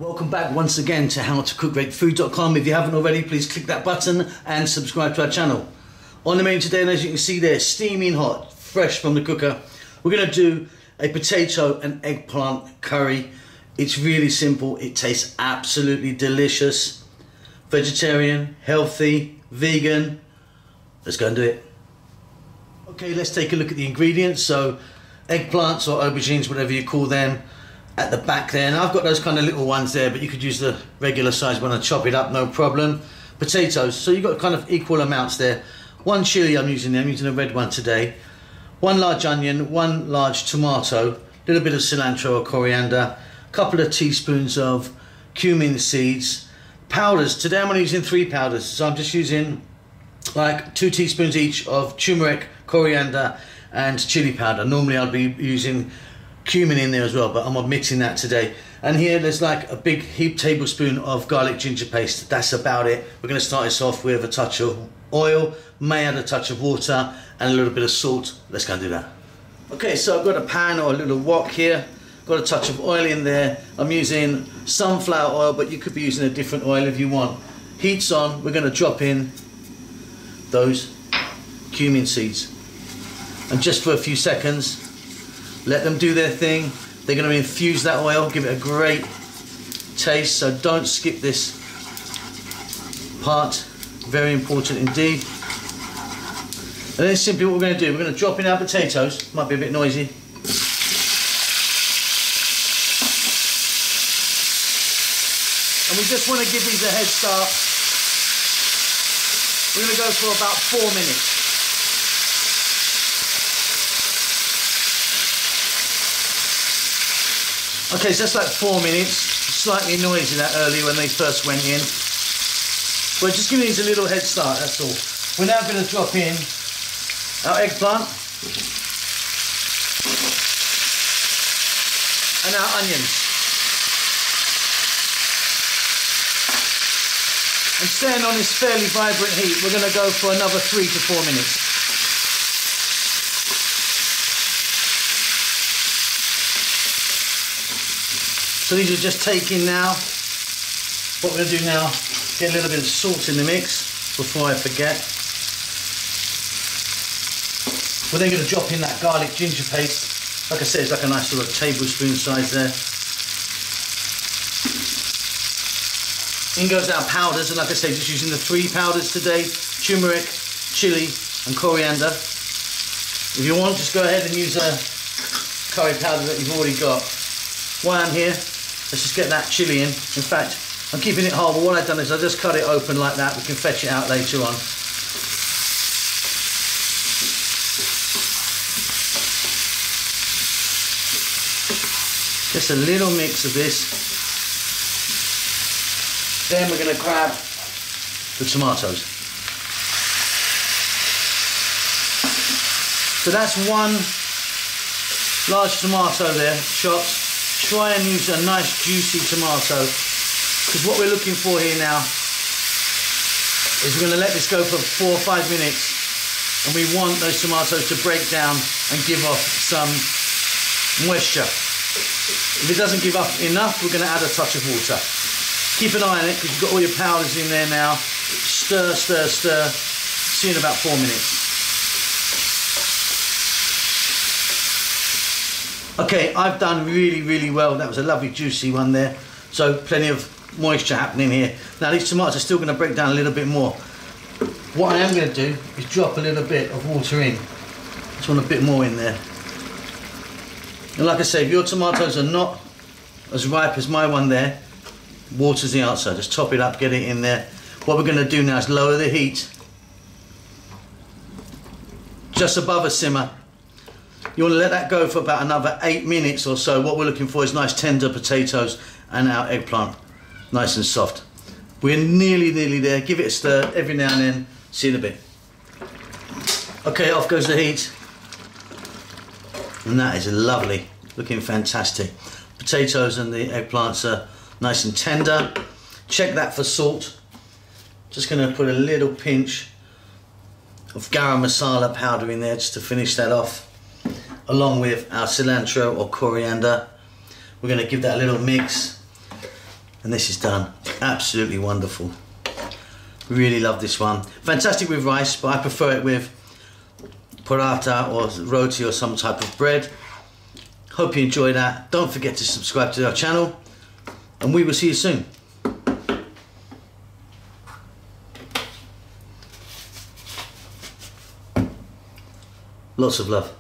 Welcome back once again to howtocookgreatfood.com. If you haven't already, please click that button and subscribe to our channel. On the menu today, and as you can see there, steaming hot, fresh from the cooker, we're going to do a potato and eggplant curry. It's really simple. It tastes absolutely delicious. Vegetarian, healthy, vegan. Let's go and do it. Okay, let's take a look at the ingredients. So eggplants or aubergines, whatever you call them, at the back there. And I've got those kind of little ones there, but you could use the regular size one and chop it up, no problem. Potatoes, so you've got kind of equal amounts there. One chili I'm using a red one today. One large onion, one large tomato, a little bit of cilantro or coriander, a couple of teaspoons of cumin seeds. Powders, today I'm only using 3 powders, so I'm just using like 2 teaspoons each of turmeric, coriander and chili powder. Normally I'd be using cumin in there as well, but I'm omitting that today. And here there's like a big heaped tablespoon of garlic ginger paste. That's about it. We're going to start this off with a touch of oil, may add a touch of water and a little bit of salt. Let's go and do that. Okay, so I've got a pan or a little wok here, got a touch of oil in there. I'm using sunflower oil, but you could be using a different oil if you want. Heat's on. We're going to drop in those cumin seeds, and just for a few seconds let them do their thing. They're going to infuse that oil, give it a great taste, so don't skip this part, very important indeed. And then simply what we're going to do, we're going to drop in our potatoes. Might be a bit noisy. And we just want to give these a head start. We're going to go for about 4 minutes. Okay, so that's like 4 minutes. Slightly noisy that earlier when they first went in. But just giving these a little head start, that's all. We're now going to drop in our eggplant and our onions. And staying on this fairly vibrant heat, we're going to go for another 3 to 4 minutes. So these are just taking now. What we're going to do now, get a little bit of salt in the mix before I forget. We're then going to drop in that garlic ginger paste. Like I said, it's like a nice sort of tablespoon size there. In goes our powders, and like I say, just using the 3 powders today: turmeric, chili and coriander. If you want, just go ahead and use a curry powder that you've already got. While I'm here, let's just get that chili in. In fact, I'm keeping it whole, but what I've done is I just cut it open like that. We can fetch it out later on. Just a little mix of this. Then we're going to grab the tomatoes. So that's 1 large tomato there, chopped. Try and use a nice juicy tomato, because what we're looking for here now is we're going to let this go for 4 or 5 minutes, and we want those tomatoes to break down and give off some moisture. If it doesn't give off enough, we're going to add a touch of water. Keep an eye on it, because you've got all your powders in there now. Stir, stir, stir. See you in about 4 minutes. Okay, I've done really well. That was a lovely juicy one there. So plenty of moisture happening here. Now these tomatoes are still going to break down a little bit more. What I am going to do is drop a little bit of water in. Just want a bit more in there. And like I say, if your tomatoes are not as ripe as my one there, water's the answer. Just top it up, get it in there. What we're going to do now is lower the heat just above a simmer. You want to let that go for about another 8 minutes or so. What we're looking for is nice tender potatoes and our eggplant, nice and soft. We're nearly there. Give it a stir every now and then. See you in a bit. Okay, off goes the heat. And that is lovely, looking fantastic. Potatoes and the eggplants are nice and tender. Check that for salt. Just going to put a little pinch of garam masala powder in there just to finish that off, along with our cilantro or coriander. We're going to give that a little mix. And this is done. Absolutely wonderful. Really love this one. Fantastic with rice, but I prefer it with paratha or roti or some type of bread. Hope you enjoy that. Don't forget to subscribe to our channel, and we will see you soon. Lots of love.